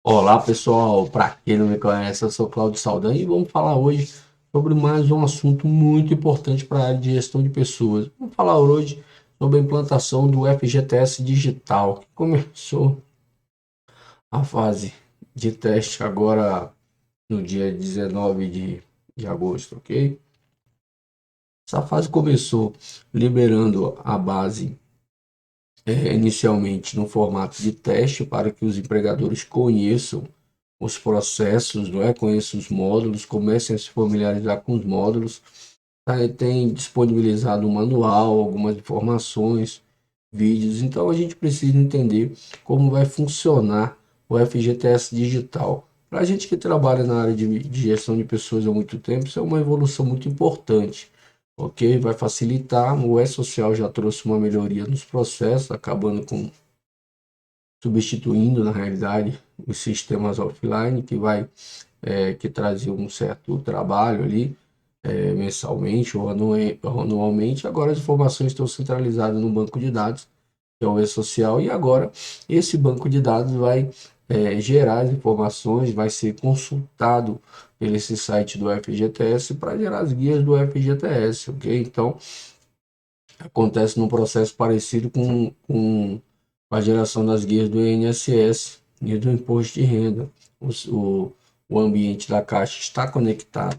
Olá pessoal, para quem não me conhece, eu sou Cláudio Saldanha e vamos falar hoje sobre mais um assunto muito importante para a área de gestão de pessoas. Vamos falar hoje sobre a implantação do FGTS digital, que começou a fase de teste agora no dia 19 de agosto, ok? Essa fase começou liberando a base inicialmente no formato de teste para que os empregadores conheçam os processos, não é? Conheçam os módulos, comecem a se familiarizar com os módulos. Tá? Tem disponibilizado um manual, algumas informações, vídeos. Então a gente precisa entender como vai funcionar o FGTS digital. Para a gente que trabalha na área de gestão de pessoas há muito tempo, isso é uma evolução muito importante. Ok? Vai facilitar. O E-Social já trouxe uma melhoria nos processos, acabando com substituindo na realidade os sistemas offline que trazia um certo trabalho ali mensalmente ou anualmente. Agora as informações estão centralizadas no banco de dados, que é o E-Social, e agora esse banco de dados vai gerar as informações, vai ser consultado pelo esse site do FGTS para gerar as guias do FGTS, ok? Então acontece num processo parecido com a geração das guias do INSS e do imposto de renda. O ambiente da Caixa está conectado,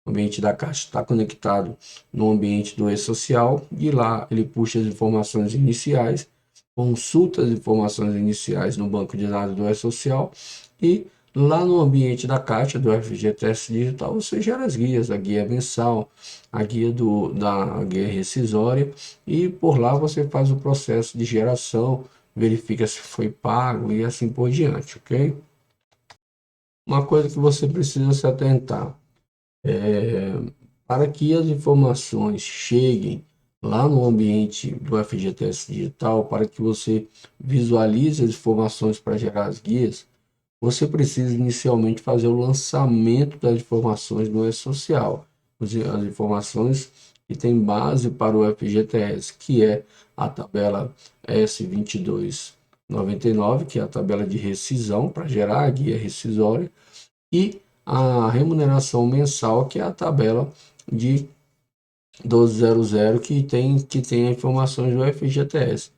o ambiente da Caixa está conectado no ambiente do E-Social, e lá ele puxa as informações iniciais, consulta as informações iniciais no banco de dados do E-Social, e lá no ambiente da Caixa do FGTS Digital você gera as guias, a guia mensal, a guia da guia rescisória, e por lá você faz o processo de geração, verifica se foi pago e assim por diante, ok? Uma coisa que você precisa se atentar é para que as informações cheguem lá no ambiente do FGTS Digital, para que você visualize as informações para gerar as guias, você precisa inicialmente fazer o lançamento das informações no E-Social. As informações que têm base para o FGTS, que é a tabela S2299, que é a tabela de rescisão para gerar a guia rescisória, e a remuneração mensal, que é a tabela de 1200 que tem informações do FGTS.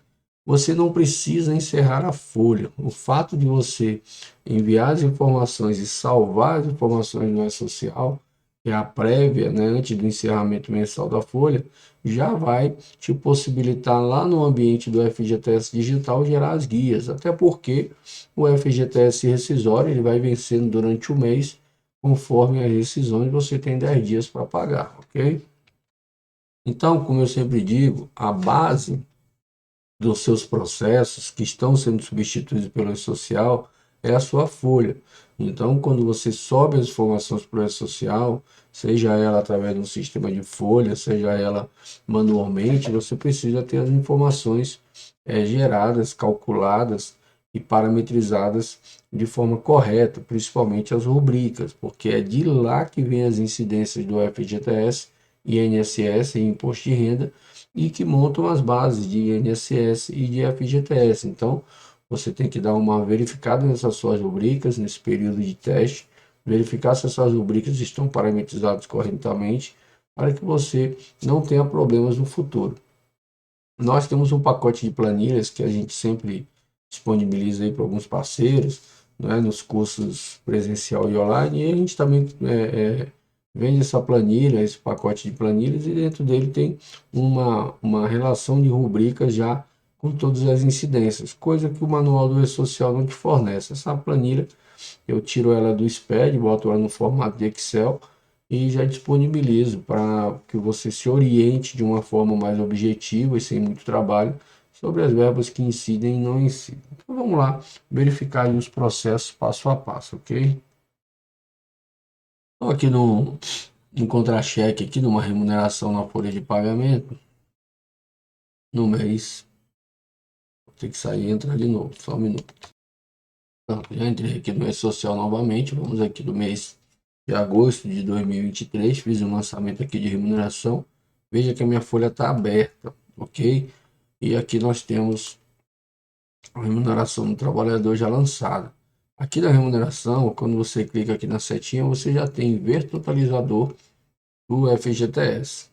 Você não precisa encerrar a folha. O fato de você enviar as informações e salvar as informações no E-Social, que é a prévia, né, antes do encerramento mensal da folha, já vai te possibilitar lá no ambiente do FGTS digital gerar as guias, até porque o FGTS rescisório ele vai vencendo durante o mês, conforme as rescisões você tem 10 dias para pagar, ok? Então, como eu sempre digo, a base dos seus processos que estão sendo substituídos pelo E-Social é a sua folha. Então, quando você sobe as informações para o E-Social, seja ela através de um sistema de folha, seja ela manualmente, você precisa ter as informações geradas, calculadas e parametrizadas de forma correta, principalmente as rubricas, porque é de lá que vem as incidências do FGTS, INSS e Imposto de Renda, e que montam as bases de INSS e de FGTS. Então, você tem que dar uma verificada nessas suas rubricas, nesse período de teste, verificar se essas rubricas estão parametrizadas corretamente, para que você não tenha problemas no futuro. Nós temos um pacote de planilhas que a gente sempre disponibiliza aí para alguns parceiros, né, nos cursos presencial e online, e a gente também vende essa planilha, esse pacote de planilhas, e dentro dele tem uma relação de rubricas já com todas as incidências, coisa que o manual do E-Social não te fornece. Essa planilha eu tiro ela do SPED, boto ela no formato de Excel e já disponibilizo para que você se oriente de uma forma mais objetiva e sem muito trabalho sobre as verbas que incidem e não incidem. Então vamos lá verificar os processos passo a passo, ok? Estou aqui no contra-cheque, aqui numa remuneração na folha de pagamento, no mês. Vou ter que sair e entrar de novo, só um minuto. Pronto, já entrei aqui no E-Social novamente, vamos aqui do mês de agosto de 2023, fiz um lançamento aqui de remuneração. Veja que a minha folha está aberta, ok? E aqui nós temos a remuneração do trabalhador já lançada. Aqui na remuneração, quando você clica aqui na setinha, você já tem ver totalizador do FGTS.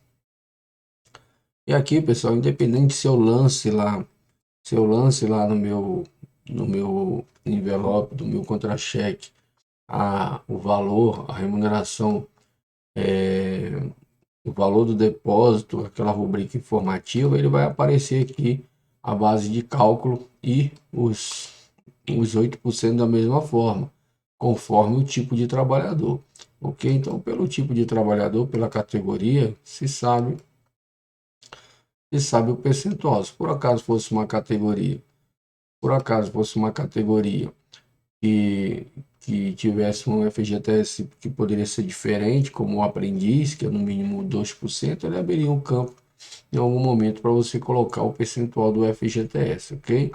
E aqui, pessoal, independente se eu lance lá no meu envelope, do meu contra-cheque, o valor, a remuneração, o valor do depósito, aquela rubrica informativa, ele vai aparecer aqui a base de cálculo e os 8% da mesma forma, conforme o tipo de trabalhador. Ok? Então, pelo tipo de trabalhador, pela categoria, se sabe o percentual. Se por acaso fosse uma categoria, por acaso fosse uma categoria que, que tivesse um FGTS que poderia ser diferente, como o aprendiz, que é no mínimo 2%, ele abriria um campo em algum momento para você colocar o percentual do FGTS, ok?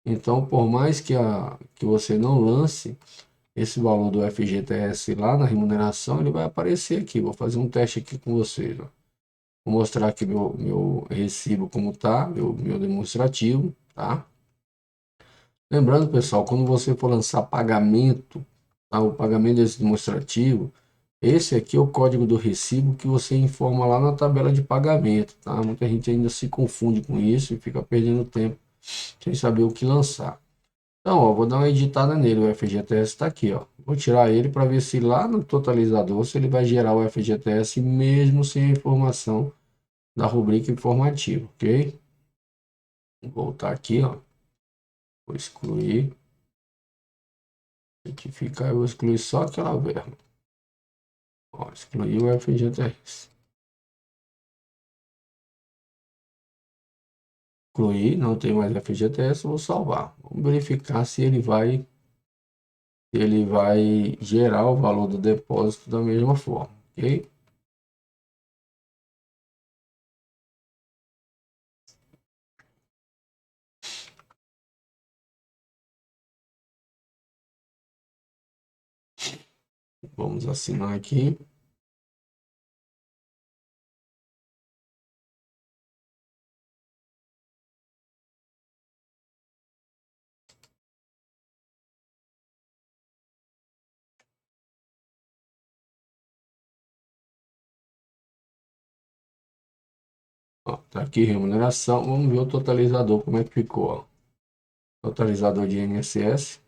Então, por mais que você não lance esse valor do FGTS lá na remuneração, ele vai aparecer aqui. Vou fazer um teste aqui com vocês. Ó. Vou mostrar aqui meu recibo como tá, meu demonstrativo, tá? Lembrando, pessoal, quando você for lançar pagamento, tá? O pagamento desse demonstrativo, esse aqui é o código do recibo que você informa lá na tabela de pagamento, tá? Muita gente ainda se confunde com isso e fica perdendo tempo sem saber o que lançar. Então, ó, vou dar uma editada nele, o FGTS está aqui, ó. Vou tirar ele para ver se lá no totalizador se ele vai gerar o FGTS mesmo sem a informação da rubrica informativa, ok? Vou voltar aqui, ó. Vou excluir, retificar, eu vou excluir só aquela verba. Ó, excluir o FGTS. Excluir, não tem mais FGTS, vou salvar. Vamos verificar se ele vai gerar o valor do depósito da mesma forma, ok? Vamos assinar aqui. Ó, tá aqui remuneração. Vamos ver o totalizador, como é que ficou. Ó. Totalizador de INSS.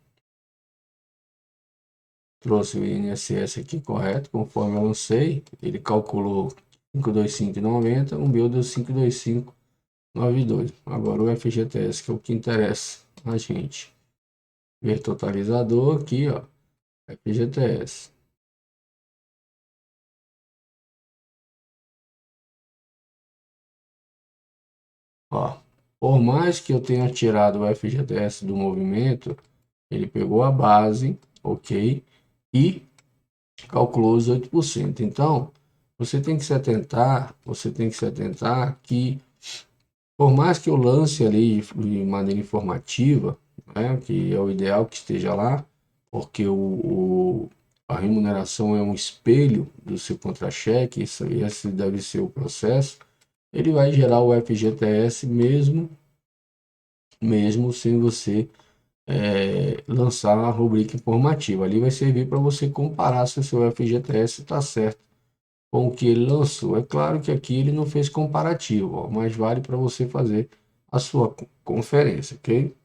Trouxe o INSS aqui correto, conforme eu lancei. Ele calculou 525,90. O meu deu 525,92. Agora o FGTS, que é o que interessa a gente. Ver totalizador aqui, ó. FGTS. Ó, por mais que eu tenha tirado o FGTS do movimento, ele pegou a base, ok, e calculou os 8%. Então, você tem que se atentar que, por mais que eu lance ali de maneira informativa, né, que é o ideal que esteja lá, porque a remuneração é um espelho do seu contra-cheque, esse deve ser o processo, ele vai gerar o FGTS mesmo sem você lançar a rubrica informativa. Ali vai servir para você comparar se o seu FGTS está certo com o que ele lançou. É claro que aqui ele não fez comparativo, ó, mas vale para você fazer a sua conferência, ok?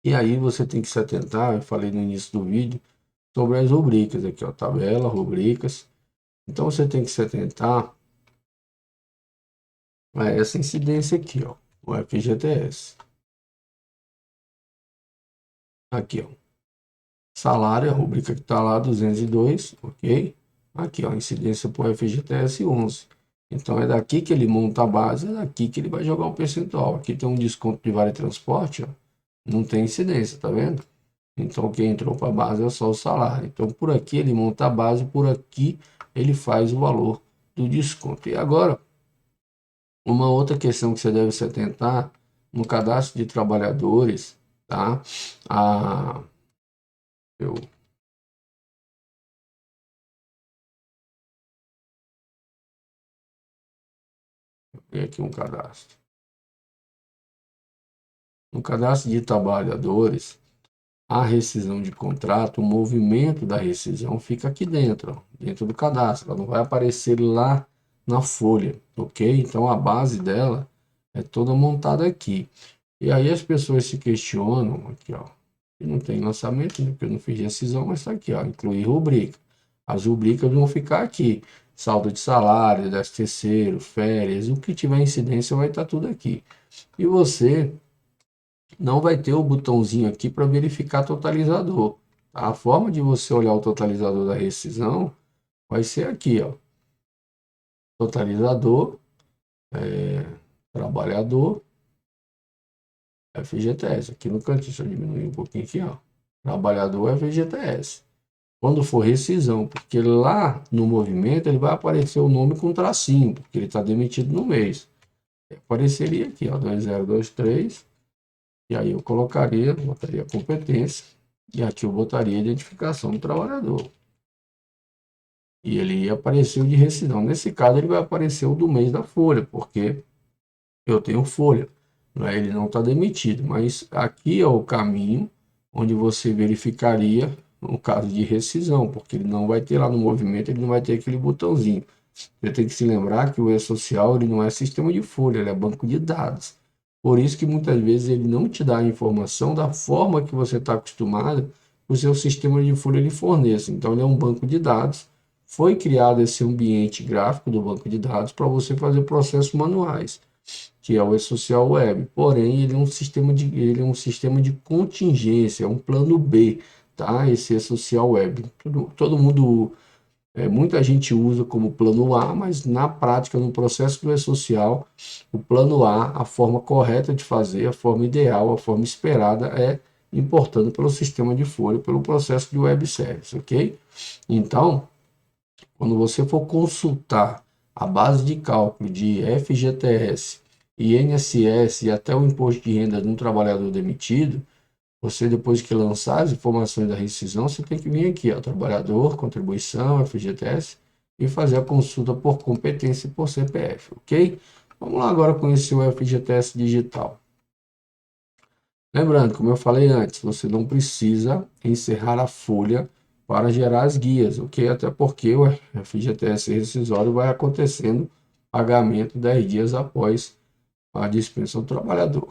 E aí você tem que se atentar, eu falei no início do vídeo, sobre as rubricas aqui, ó, tabela, rubricas. Então você tem que se atentar a essa incidência aqui, ó, o FGTS. Aqui, ó, salário, a rubrica que está lá, 202, ok? Aqui, ó, incidência por FGTS 11. Então, é daqui que ele monta a base, é daqui que ele vai jogar o percentual. Aqui tem um desconto de vale transporte, ó, não tem incidência, tá vendo? Então, quem entrou para a base é só o salário. Então, por aqui ele monta a base, por aqui ele faz o valor do desconto. E agora, uma outra questão que você deve se atentar, no cadastro de trabalhadores, tá? A, eu tenho aqui um cadastro. No cadastro de trabalhadores, a rescisão de contrato, o movimento da rescisão fica aqui dentro, ó, dentro do cadastro. Ela não vai aparecer lá na folha, ok? Então a base dela é toda montada aqui. E aí as pessoas se questionam aqui, ó. E não tem lançamento, né, porque eu não fiz rescisão, mas está aqui, ó, incluir rubrica. As rubricas vão ficar aqui. Saldo de salário, 13º, férias, o que tiver incidência vai estar tudo aqui. E você não vai ter o botãozinho aqui para verificar totalizador. A forma de você olhar o totalizador da rescisão vai ser aqui, ó. Totalizador, trabalhador, FGTS. Aqui no cantinho, deixa eu diminuir um pouquinho aqui, ó. Trabalhador, FGTS. Quando for rescisão, porque lá no movimento ele vai aparecer o nome com tracinho, porque ele está demitido no mês. Apareceria aqui, ó, 2023, e aí eu colocaria, botaria competência, e aqui eu botaria identificação do trabalhador. E ele ia aparecer o de rescisão. Nesse caso, ele vai aparecer o do mês da folha, porque eu tenho folha, né? Ele não está demitido, mas aqui é o caminho onde você verificaria no caso de rescisão, porque ele não vai ter lá no movimento, ele não vai ter aquele botãozinho. Você tem que se lembrar que o E-Social ele não é sistema de folha, ele é banco de dados. Por isso que muitas vezes ele não te dá a informação da forma que você está acostumado, o seu sistema de folha ele fornece. Então ele é um banco de dados. Foi criado esse ambiente gráfico do banco de dados para você fazer processos manuais, que é o E-Social Web. Porém, ele é um sistema de contingência, é um plano B, tá? Esse E-Social Web. Todo mundo, muita gente usa como plano A, mas na prática, no processo do E-Social, o plano A, a forma correta de fazer, a forma ideal, a forma esperada é importando pelo sistema de folha, pelo processo de web service, ok? Então, quando você for consultar a base de cálculo de FGTS, INSS e até o imposto de renda de um trabalhador demitido, você depois que lançar as informações da rescisão, você tem que vir aqui, ó, trabalhador, contribuição, FGTS, e fazer a consulta por competência e por CPF, ok? Vamos lá agora conhecer o FGTS digital. Lembrando, como eu falei antes, você não precisa encerrar a folha para gerar as guias, ok? Até porque o FGTS rescisório vai acontecendo pagamento 10 dias após a dispensa do trabalhador.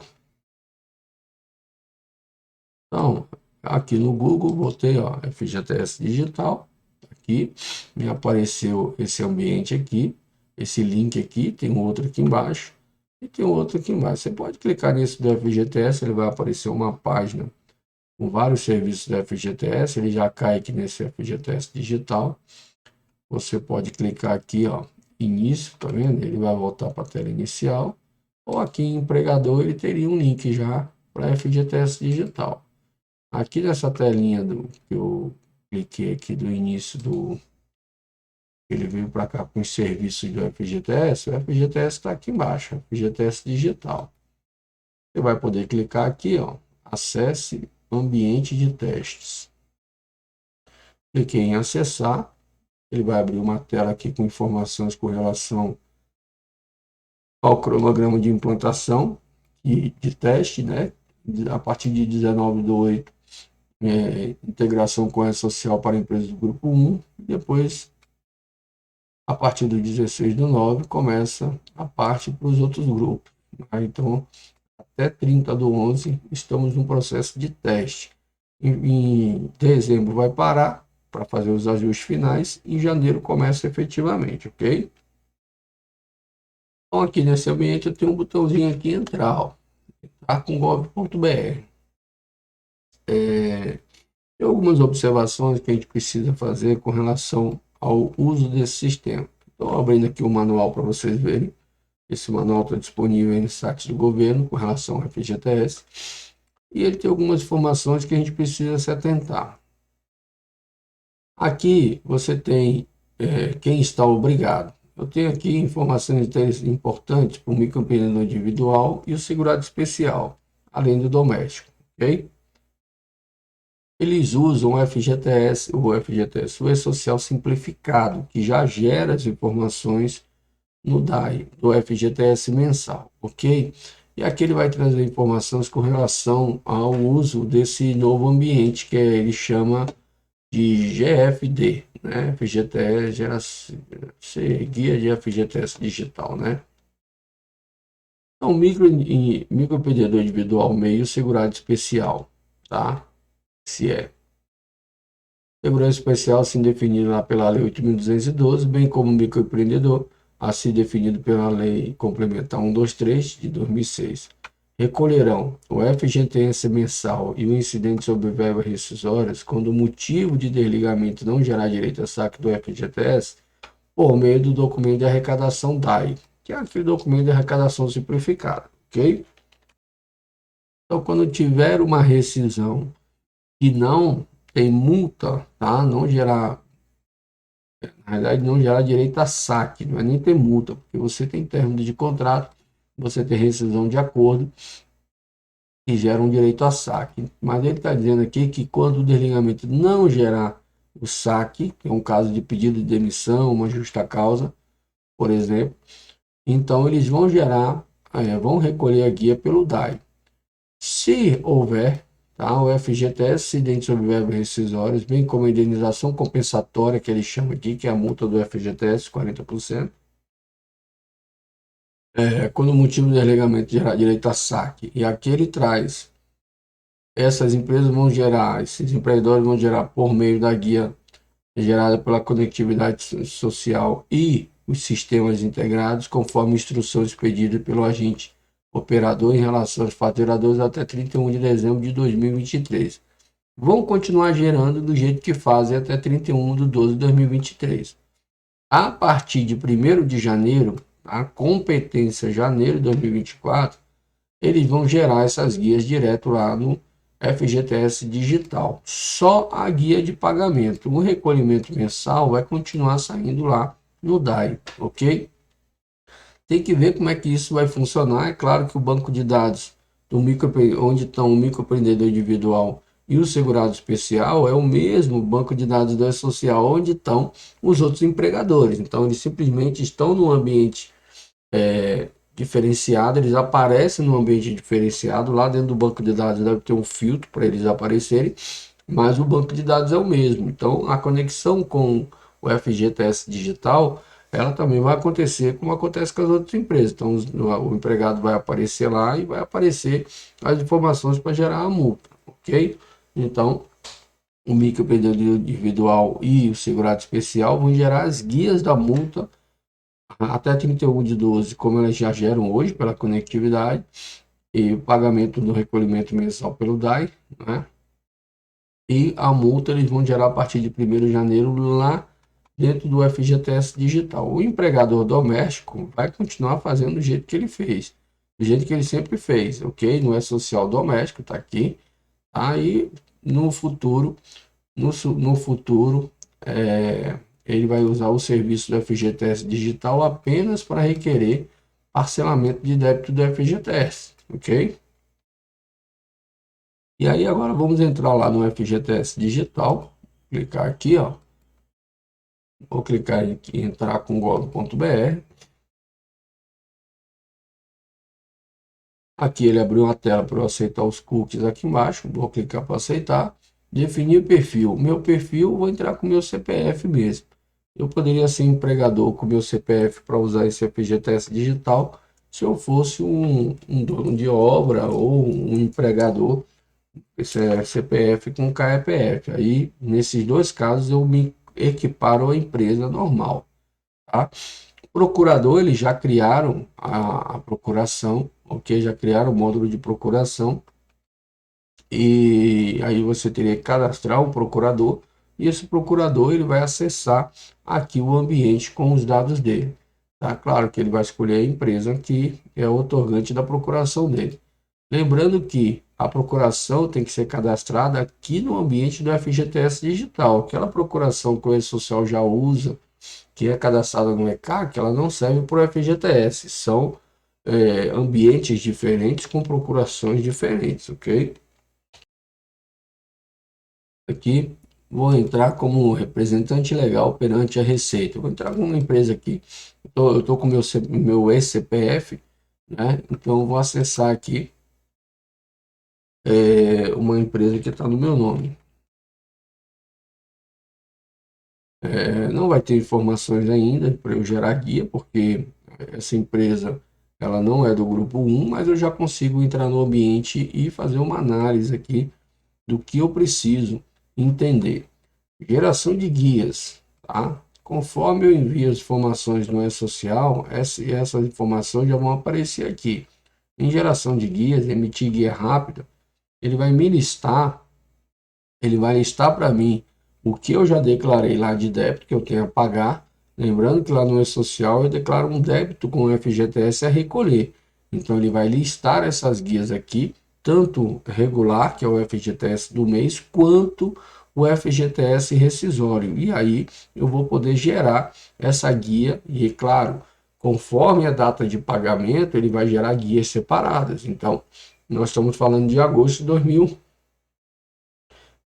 Então, aqui no Google, botei ó, FGTS digital, aqui, me apareceu esse ambiente aqui, esse link aqui, tem um outro aqui embaixo, e tem outro aqui embaixo. Você pode clicar nesse do FGTS, ele vai aparecer uma página com vários serviços do FGTS, ele já cai aqui nesse FGTS digital. Você pode clicar aqui, ó, início, tá vendo? Ele vai voltar para a tela inicial. Ou aqui em empregador, ele teria um link já para FGTS digital. Aqui nessa telinha que eu cliquei aqui do início ele veio para cá com os serviços do FGTS, o FGTS está aqui embaixo, FGTS digital. Você vai poder clicar aqui, ó, acesse ambiente de testes. Cliquei em acessar, ele vai abrir uma tela aqui com informações com relação ao cronograma de implantação e de teste, né? A partir de 19/8, integração com a social para empresas do grupo 1, e depois, a partir do 16/9, começa a parte para os outros grupos. Então, até 30/11, estamos no processo de teste. Em dezembro vai parar para fazer os ajustes finais, em janeiro começa efetivamente, ok? Então, aqui nesse ambiente eu tenho um botãozinho aqui, entrar, ó, entrar com gov.br. Tem algumas observações que a gente precisa fazer com relação ao uso desse sistema. Estou abrindo aqui o manual para vocês verem. Esse manual está disponível aí no site do governo com relação ao FGTS. E ele tem algumas informações que a gente precisa se atentar. Aqui você tem quem está obrigado. Eu tenho aqui informações importantes para o microempreendedor individual e o segurado especial, além do doméstico, ok? Eles usam o FGTS, o E-Social simplificado, que já gera as informações no DAI, do FGTS mensal, ok? E aqui ele vai trazer informações com relação ao uso desse novo ambiente que ele chama de GFD, né? FGTS, Guia de FGTS Digital, né? Então, microempreendedor individual meio segurado especial, tá? Se é. Segurança especial, assim definido lá pela Lei 8.212, bem como microempreendedor, assim definido pela Lei Complementar 123 de 2006. Recolherão o FGTS mensal e o incidente sobre verbas rescisórias quando o motivo de desligamento não gerar direito a saque do FGTS por meio do documento de arrecadação DAI, que é aquele documento de arrecadação simplificada, ok? Então, quando tiver uma rescisão que não tem multa, tá? Não gerar, na realidade, não gerar direito a saque, não é nem ter multa, porque você tem termo de contrato, você tem rescisão de acordo que gera um direito a saque. Mas ele está dizendo aqui que quando o desligamento não gerar o saque, que é um caso de pedido de demissão, uma justa causa, por exemplo, então eles vão gerar, vão recolher a guia pelo DAI. Se houver, tá, o FGTS, incidente sobre verbas rescisórias, bem como a indenização compensatória, que ele chama aqui, que é a multa do FGTS, 40%, quando o motivo do desligamento gerar direito a saque, e aqui ele traz, essas empresas vão gerar, esses empreendedores vão gerar por meio da guia gerada pela conectividade social e os sistemas integrados, conforme instruções pedidas pelo agente operador em relação aos faturadores até 31 de dezembro de 2023. Vão continuar gerando do jeito que fazem até 31 de 12 de 2023. A partir de 1º de janeiro, a competência janeiro de 2024, eles vão gerar essas guias direto lá no FGTS Digital. Só a guia de pagamento. O recolhimento mensal vai continuar saindo lá no DAI, ok? Tem que ver como é que isso vai funcionar. É claro que o banco de dados do onde estão o microempreendedor individual e o segurado especial é o mesmo banco de dados da social onde estão os outros empregadores. Então, eles simplesmente estão no ambiente diferenciado, eles aparecem no ambiente diferenciado. Lá dentro do banco de dados deve ter um filtro para eles aparecerem, mas o banco de dados é o mesmo. Então, a conexão com o FGTS digital, ela também vai acontecer como acontece com as outras empresas. Então, o empregado vai aparecer lá e vai aparecer as informações para gerar a multa, ok? Então, o microempreendedor individual e o segurado especial vão gerar as guias da multa até 31 de 12, como elas já geram hoje pela conectividade, e o pagamento do recolhimento mensal pelo DAI, né? E a multa eles vão gerar a partir de 1º de janeiro lá dentro do FGTS digital. O empregador doméstico vai continuar fazendo do jeito que ele fez, do jeito que ele sempre fez, ok? Não é social doméstico, tá aqui. Aí no futuro, no futuro, ele vai usar o serviço do FGTS digital apenas para requerer parcelamento de débito do FGTS, ok? E aí agora vamos entrar lá no FGTS digital, clicar aqui, ó. Vou clicar em entrar com gov.br. Aqui ele abriu uma tela para eu aceitar os cookies aqui embaixo. Vou clicar para aceitar. Definir o perfil. Meu perfil, vou entrar com o meu CPF mesmo. Eu poderia ser empregador com o meu CPF para usar esse FGTS digital se eu fosse um dono de obra ou um empregador, esse é CPF com KEPF. Aí, nesses dois casos, eu me equiparo à empresa normal, tá? Procurador, eles já criaram a procuração, ok? Já criaram o módulo de procuração. E aí você teria que cadastrar o procurador, e esse procurador ele vai acessar aqui o ambiente com os dados dele. Tá claro que ele vai escolher a empresa que é o otorgante da procuração dele. Lembrando que a procuração tem que ser cadastrada aqui no ambiente do FGTS digital. Aquela procuração que o E-Social já usa, que é cadastrada no ECAC, ela não serve para o FGTS. São ambientes diferentes com procurações diferentes, ok? Aqui vou entrar como representante legal perante a Receita. Vou entrar com uma empresa aqui. Eu estou com meu ex-CPF, né? Então eu vou acessar aqui uma empresa que está no meu nome. Não vai ter informações ainda para eu gerar guia, porque essa empresa ela não é do grupo 1, mas eu já consigo entrar no ambiente e fazer uma análise aqui do que eu preciso entender. Geração de guias, tá? Conforme eu envio as informações no e-social, essas informações já vão aparecer aqui. Em geração de guias, emitir guia rápida, ele vai me listar, ele vai listar para mim o que eu já declarei lá de débito que eu tenho a pagar. Lembrando que lá no e-social eu declaro um débito com o FGTS a recolher. Então ele vai listar essas guias aqui, tanto regular, que é o FGTS do mês, quanto o FGTS rescisório. E aí eu vou poder gerar essa guia e, claro, conforme a data de pagamento, ele vai gerar guias separadas. Então, nós estamos falando de agosto de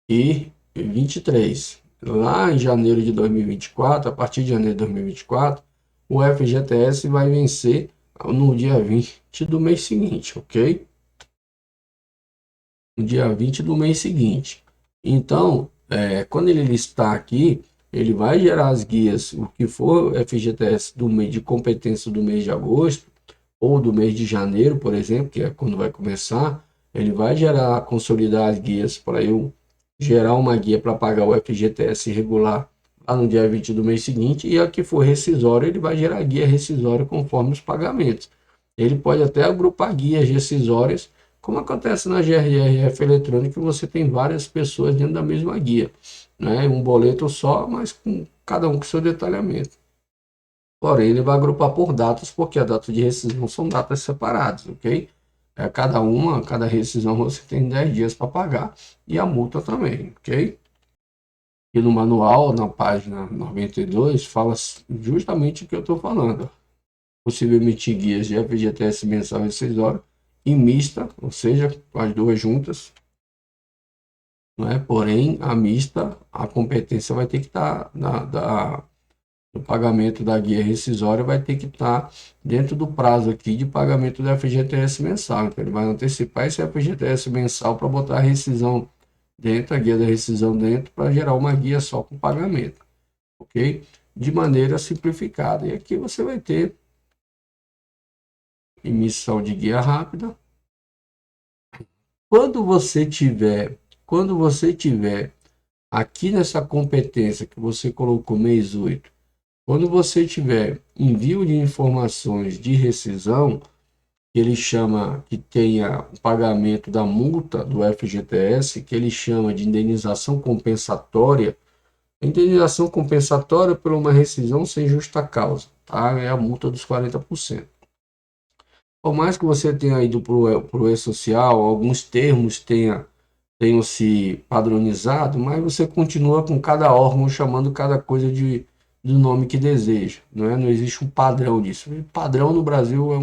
2023. Lá em janeiro de 2024, a partir de janeiro de 2024, o FGTS vai vencer no dia 20 do mês seguinte, ok? No dia 20 do mês seguinte. Então, quando ele listar aqui, ele vai gerar as guias, o que for FGTS do mês de competência do mês de agosto, ou do mês de janeiro, por exemplo, que é quando vai começar, ele vai gerar, consolidar as guias para eu gerar uma guia para pagar o FGTS regular lá no dia 20 do mês seguinte, e a que for rescisório, ele vai gerar guia rescisória conforme os pagamentos. Ele pode até agrupar guias rescisórias, como acontece na GRF eletrônica, você tem várias pessoas dentro da mesma guia, né? Um boleto só, mas com cada um com seu detalhamento. Porém, ele vai agrupar por datas, porque a data de rescisão são datas separadas, ok? Cada rescisão você tem 10 dias para pagar e a multa também, ok? E no manual, na página 92, fala justamente o que eu estou falando. Possível emitir guias de FGTS mensal e rescisório e mista, ou seja, com as duas juntas, não é? Porém, a mista, a competência vai ter que estar o pagamento da guia rescisória vai ter que estar dentro do prazo aqui de pagamento do FGTS mensal. Então, ele vai antecipar esse FGTS mensal para botar a rescisão dentro, a guia da rescisão dentro, para gerar uma guia só com pagamento, ok? De maneira simplificada. E aqui você vai ter emissão de guia rápida. Quando você tiver aqui nessa competência que você colocou mês 8, quando você tiver envio de informações de rescisão, que ele chama que tenha o pagamento da multa do FGTS, que ele chama de indenização compensatória. A indenização compensatória por uma rescisão sem justa causa, tá? É a multa dos 40%. Por mais que você tenha ido para o e-social, alguns termos tenham se padronizado, mas você continua com cada órgão chamando cada coisa do nome que deseja, não é? Não existe um padrão disso. O padrão no Brasil é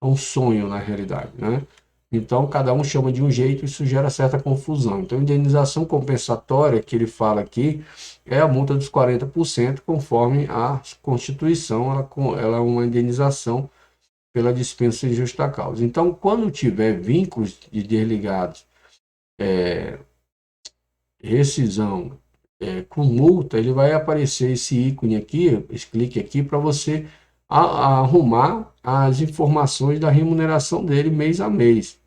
um sonho, na realidade, né? Então, cada um chama de um jeito e isso gera certa confusão. Então, a indenização compensatória que ele fala aqui é a multa dos 40%, conforme a Constituição, ela é uma indenização pela dispensa de justa causa. Então, quando tiver vínculos de desligados, rescisão, com multa, ele vai aparecer esse ícone aqui, esse clique aqui, para você arrumar as informações da remuneração dele mês a mês,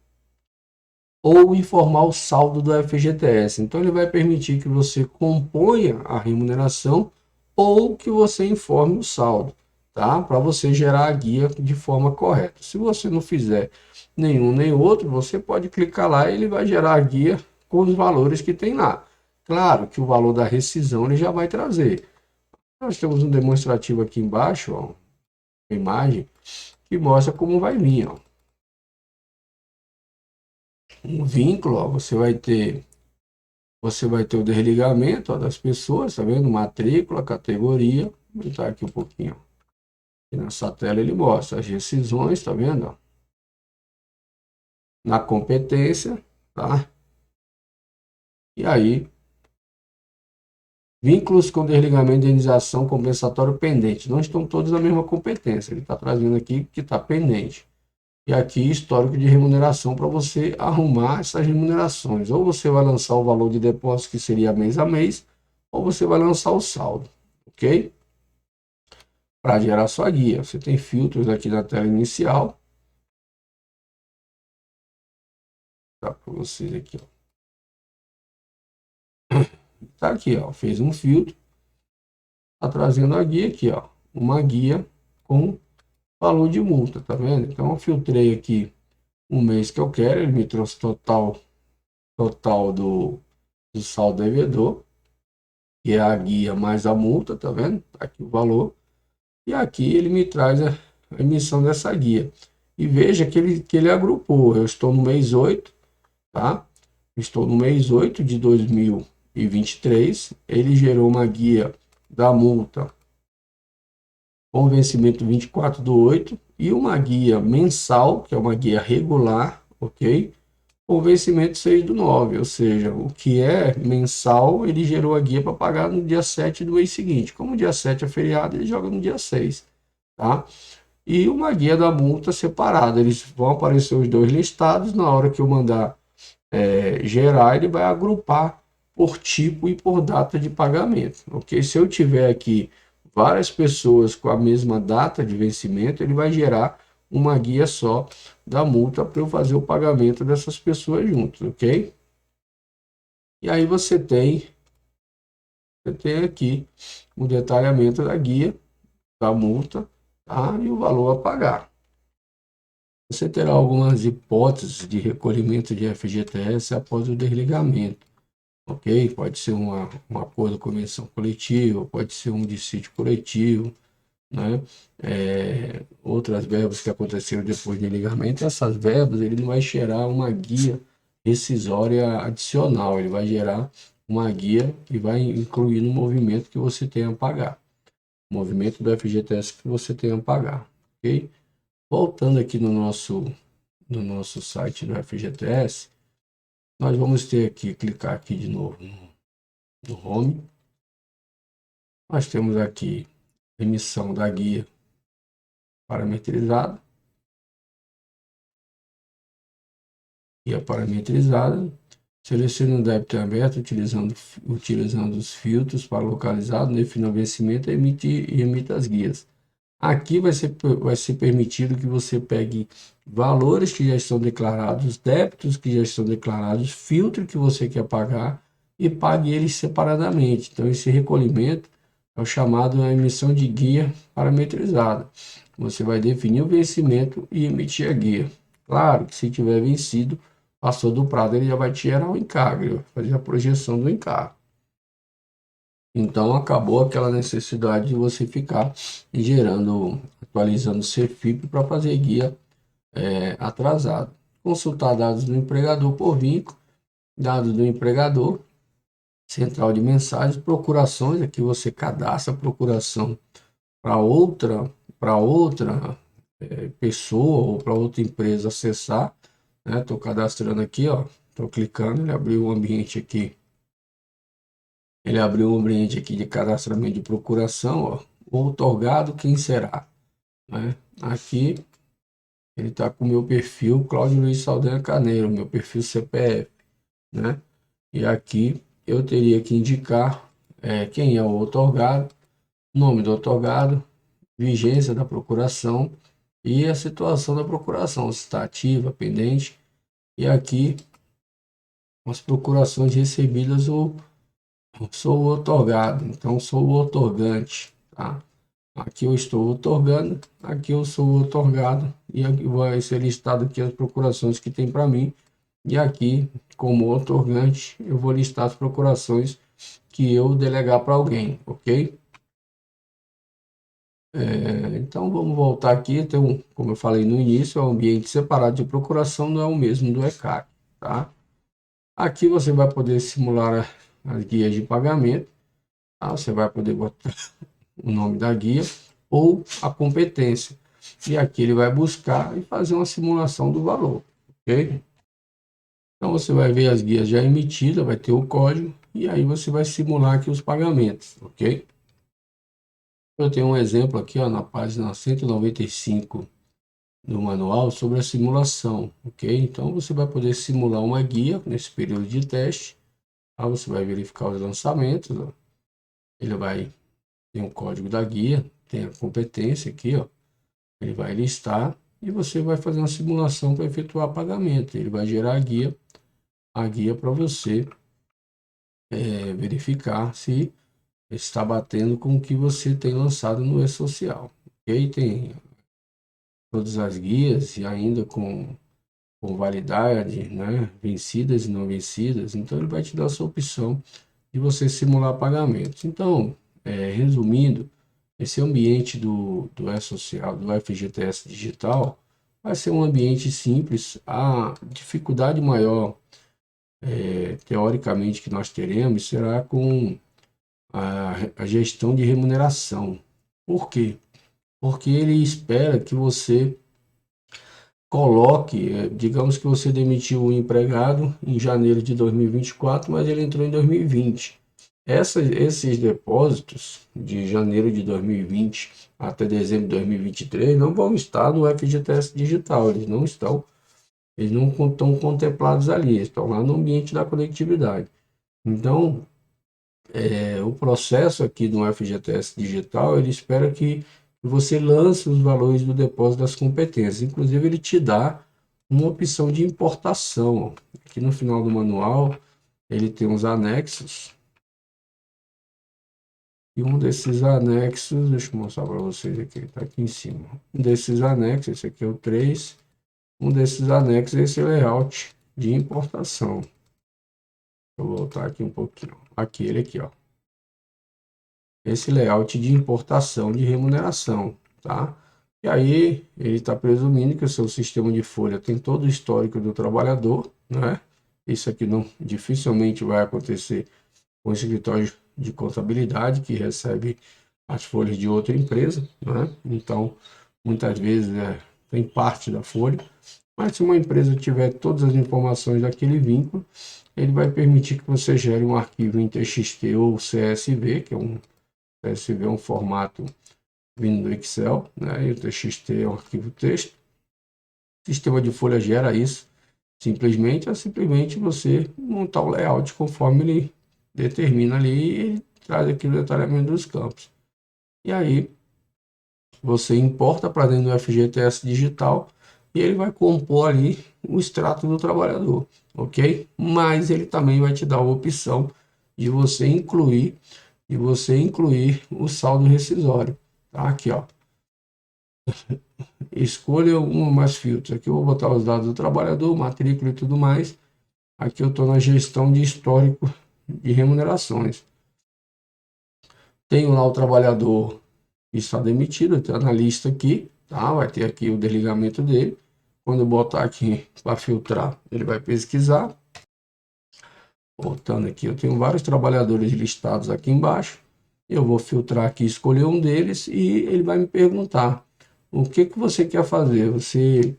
ou informar o saldo do FGTS. Então, ele vai permitir que você componha a remuneração ou que você informe o saldo, tá? Para você gerar a guia de forma correta. Se você não fizer nenhum nem outro, você pode clicar lá e ele vai gerar a guia com os valores que tem lá. Claro que o valor da rescisão ele já vai trazer. Nós temos um demonstrativo aqui embaixo, ó, uma imagem que mostra como vai vir, ó. Um vínculo, ó, você vai ter o desligamento, ó, das pessoas, tá vendo? Matrícula, categoria. Vou aumentar aqui um pouquinho, ó. E nessa tela ele mostra as rescisões, tá vendo? Ó? Na competência, tá? E aí, vínculos com desligamento de indenização compensatório pendente. Não estão todos na mesma competência. Ele está trazendo aqui que está pendente. E aqui histórico de remuneração para você arrumar essas remunerações. Ou você vai lançar o valor de depósito, que seria mês a mês, ou você vai lançar o saldo, ok? Para gerar sua guia. Você tem filtros aqui na tela inicial. Tá para vocês aqui, ó. Tá aqui, ó. Fez um filtro. Tá trazendo a guia aqui, ó. Uma guia com valor de multa, tá vendo? Então eu filtrei aqui o mês que eu quero. Ele me trouxe total do saldo devedor, que é a guia mais a multa, tá vendo? Tá aqui o valor. E aqui ele me traz a emissão dessa guia. E veja que ele agrupou. Eu estou no mês 8, tá? Estou no mês 8 de 2023. Ele gerou uma guia da multa com vencimento 24/8 e uma guia mensal, que é uma guia regular, ok? Com vencimento 6/9, ou seja, o que é mensal, ele gerou a guia para pagar no dia 7 do mês seguinte. Como o dia 7 é feriado, ele joga no dia 6, tá? E uma guia da multa separada. Eles vão aparecer os dois listados. Na hora que eu mandar gerar, ele vai agrupar por tipo e por data de pagamento, ok? Se eu tiver aqui várias pessoas com a mesma data de vencimento, ele vai gerar uma guia só da multa para eu fazer o pagamento dessas pessoas juntos, ok? E aí você tem aqui o detalhamento da guia da multa, tá? E o valor a pagar. Você terá algumas hipóteses de recolhimento de FGTS após o desligamento, ok? Pode ser um acordo com convenção coletiva, pode ser um dissídio coletivo, né? Outras verbas que aconteceram depois do desligamento, essas verbas ele não vai gerar uma guia rescisória adicional, ele vai gerar uma guia que vai incluir no movimento que você tenha a pagar, movimento do FGTS que você tenha a pagar, ok? Voltando aqui no nosso site do FGTS, nós vamos ter aqui, clicar aqui de novo no Home. Nós temos aqui emissão da guia parametrizada. Guia parametrizada. Selecione o débito aberto utilizando os filtros para localizado, defina o vencimento e emita as guias. Aqui vai ser permitido que você pegue valores que já estão declarados, débitos que já estão declarados, filtro que você quer pagar e pague eles separadamente. Então, esse recolhimento é o chamado emissão de guia parametrizada. Você vai definir o vencimento e emitir a guia. Claro que se tiver vencido, passou do prazo, ele já vai te gerar o encargo, ele vai fazer a projeção do encargo. Então, acabou aquela necessidade de você ficar atualizando o CFIP para fazer guia atrasado. Consultar dados do empregador por vínculo, dados do empregador, central de mensagens, procurações, aqui você cadastra a procuração para outra pessoa ou para outra empresa acessar, né? Estou cadastrando aqui, ó, estou clicando, ele abriu um ambiente aqui. Ele abriu um ambiente aqui de cadastramento de procuração, ó, outorgado, quem será? Né? Aqui ele está com o meu perfil Cláudio Luiz Saldanha Carneiro, meu perfil CPF, né? E aqui eu teria que indicar quem é o outorgado, nome do outorgado, vigência da procuração e a situação da procuração, se está ativa, pendente, e aqui as procurações recebidas ou sou o outorgado, então sou o outorgante, tá? Aqui eu estou outorgando, aqui eu sou o outorgado, e aqui vai ser listado aqui as procurações que tem para mim, e aqui, como outorgante, eu vou listar as procurações que eu delegar para alguém, ok? Então vamos voltar aqui, então, como eu falei no início, é um ambiente separado de procuração, não é o mesmo do ECAC, tá? Aqui você vai poder simular as guias de pagamento, tá? Você vai poder botar o nome da guia ou a competência. E aqui ele vai buscar e fazer uma simulação do valor, ok? Então você vai ver as guias já emitidas, vai ter o código e aí você vai simular aqui os pagamentos, ok? Eu tenho um exemplo aqui, ó, na página 195 no manual sobre a simulação, ok? Então você vai poder simular uma guia nesse período de teste. Aí você vai verificar os lançamentos, ó. Ele vai ter um código da guia, tem a competência aqui, ó. Ele vai listar e você vai fazer uma simulação para efetuar pagamento. Ele vai gerar a guia para você verificar se está batendo com o que você tem lançado no e-social. Ok? Tem todas as guias e ainda com validade, né? Vencidas e não vencidas. Então ele vai te dar essa opção de você simular pagamentos. Então, resumindo, esse ambiente do e-social, do FGTS digital, vai ser um ambiente simples. A dificuldade maior, teoricamente, que nós teremos será com a gestão de remuneração. Por quê? Porque ele espera que você coloque, digamos que você demitiu um empregado em janeiro de 2024, mas ele entrou em 2020. Esses depósitos de janeiro de 2020 até dezembro de 2023 não vão estar no FGTS digital, eles não estão contemplados ali, estão lá no ambiente da conectividade. Então, o processo aqui no FGTS digital, ele espera que você lance os valores do depósito das competências. Inclusive, ele te dá uma opção de importação. Aqui no final do manual, ele tem uns anexos. E um desses anexos, deixa eu mostrar para vocês aqui, está aqui em cima. Um desses anexos, esse aqui é o 3. Um desses anexos é esse layout de importação. Vou voltar aqui um pouquinho. Aqui, ele aqui, ó. Esse layout de importação de remuneração, tá? E aí ele está presumindo que o seu sistema de folha tem todo o histórico do trabalhador, né? Isso aqui não dificilmente vai acontecer com o escritório de contabilidade que recebe as folhas de outra empresa, né? Então, muitas vezes tem parte da folha, mas se uma empresa tiver todas as informações daquele vínculo, ele vai permitir que você gere um arquivo em TXT ou CSV, que é um CSV é um formato vindo do Excel, né? E o TXT é um arquivo texto. O sistema de folha gera isso. Simplesmente é simplesmente você montar o layout conforme ele determina ali e ele traz aqui o detalhamento dos campos. E aí você importa para dentro do FGTS digital e ele vai compor ali o extrato do trabalhador, ok? Mas ele também vai te dar a opção de você incluir o saldo rescisório, tá? Aqui, ó. Escolha um ou mais filtros. Aqui eu vou botar os dados do trabalhador, matrícula e tudo mais. Aqui eu estou na gestão de histórico de remunerações. Tenho lá o trabalhador que está demitido, está na lista aqui, tá? Vai ter aqui o desligamento dele. Quando eu botar aqui para filtrar, ele vai pesquisar. Voltando aqui, eu tenho vários trabalhadores listados aqui embaixo. Eu vou filtrar aqui, escolher um deles e ele vai me perguntar o que você quer fazer. Você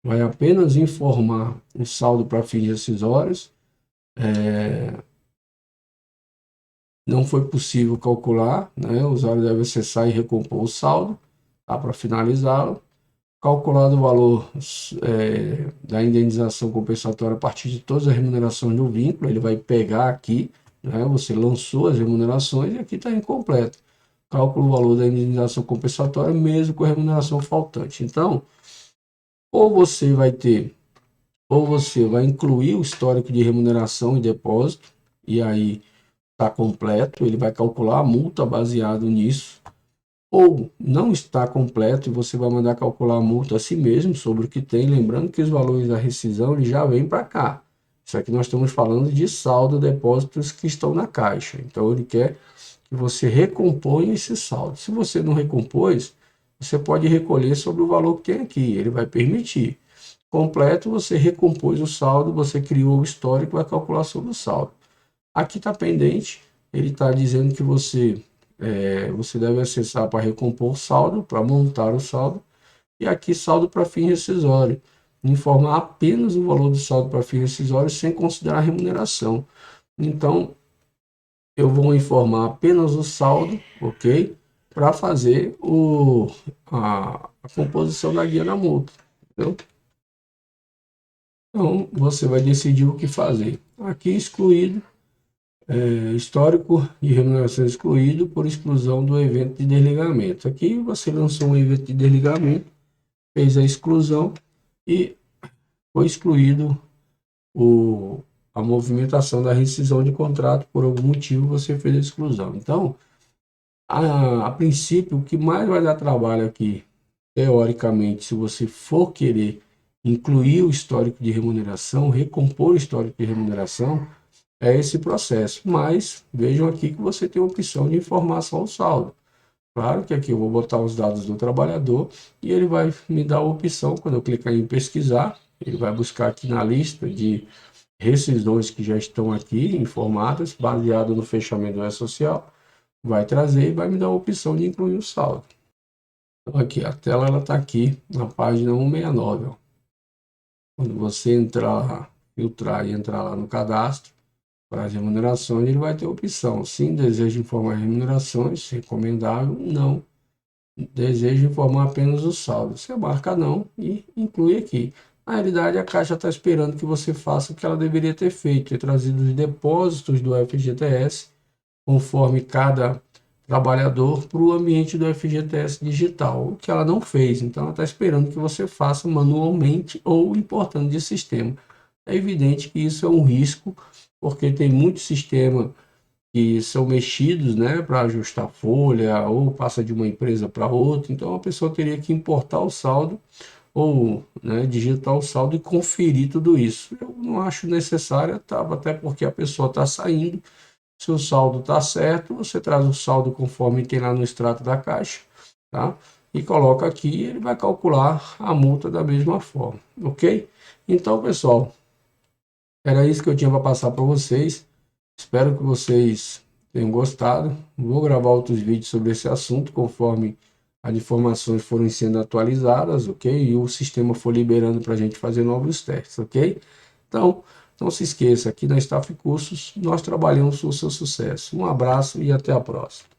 vai apenas informar o saldo para fins decisórios. Não foi possível calcular, né? O usuário deve acessar e recompor o saldo, tá? Para finalizá-lo. Calculado o valor da indenização compensatória a partir de todas as remunerações do vínculo, ele vai pegar aqui, né? Você lançou as remunerações e aqui está incompleto. Cálculo o valor da indenização compensatória mesmo com a remuneração faltante. Então, ou você vai incluir o histórico de remuneração e depósito, e aí está completo, ele vai calcular a multa baseado nisso, ou não está completo e você vai mandar calcular a multa a si mesmo sobre o que tem, lembrando que os valores da rescisão ele já vem para cá. Isso aqui nós estamos falando de saldo, depósitos que estão na caixa. Então ele quer que você recomponha esse saldo. Se você não recompôs, você pode recolher sobre o valor que tem aqui, ele vai permitir. Completo, você recompôs o saldo, você criou o histórico, vai calcular sobre o saldo. Aqui está pendente, ele está dizendo que você deve acessar para recompor o saldo, para montar o saldo, e aqui saldo para fim rescisório. Informar apenas o valor do saldo para fim rescisório sem considerar a remuneração. Então, eu vou informar apenas o saldo, ok? para fazer a composição da guia da multa. Entendeu? Então, você vai decidir o que fazer. Aqui excluído, histórico de remuneração excluído por exclusão do evento de desligamento. Aqui você lançou um evento de desligamento, fez a exclusão e foi excluído a movimentação da rescisão de contrato. Por algum motivo você fez a exclusão. Então, a princípio, o que mais vai dar trabalho aqui, teoricamente, se você for querer incluir o histórico de remuneração, recompor o histórico de remuneração, é esse processo. Mas vejam aqui que você tem a opção de informar só o saldo. Claro que aqui eu vou botar os dados do trabalhador e ele vai me dar a opção, quando eu clicar em pesquisar, ele vai buscar aqui na lista de rescisões que já estão aqui informadas, baseado no fechamento do E-Social, vai trazer e vai me dar a opção de incluir o saldo. Então aqui, a tela ela está aqui na página 169. Ó. Quando você entrar, filtrar e entrar lá no cadastro, para as remunerações, ele vai ter a opção, sim, deseja informar remunerações, recomendável, não, deseja informar apenas o saldo. Você marca não e inclui aqui. Na realidade, a Caixa está esperando que você faça o que ela deveria ter feito, ter trazido os depósitos do FGTS, conforme cada trabalhador, para o ambiente do FGTS digital, o que ela não fez. Então, ela está esperando que você faça manualmente ou importando de sistema. É evidente que isso é um risco, porque tem muitos sistemas que são mexidos, né, para ajustar folha ou passa de uma empresa para outra. Então, a pessoa teria que importar o saldo ou, né, digitar o saldo e conferir tudo isso. Eu não acho necessário, tá? Até porque a pessoa está saindo. Se o saldo está certo, você traz o saldo conforme tem lá no extrato da Caixa, tá? E coloca aqui, ele vai calcular a multa da mesma forma, ok? Então, pessoal, era isso que eu tinha para passar para vocês. Espero que vocês tenham gostado. Vou gravar outros vídeos sobre esse assunto, conforme as informações forem sendo atualizadas, ok? E o sistema for liberando para a gente fazer novos testes, ok? Então, não se esqueça, aqui na Staff Cursos, nós trabalhamos o seu sucesso. Um abraço e até a próxima.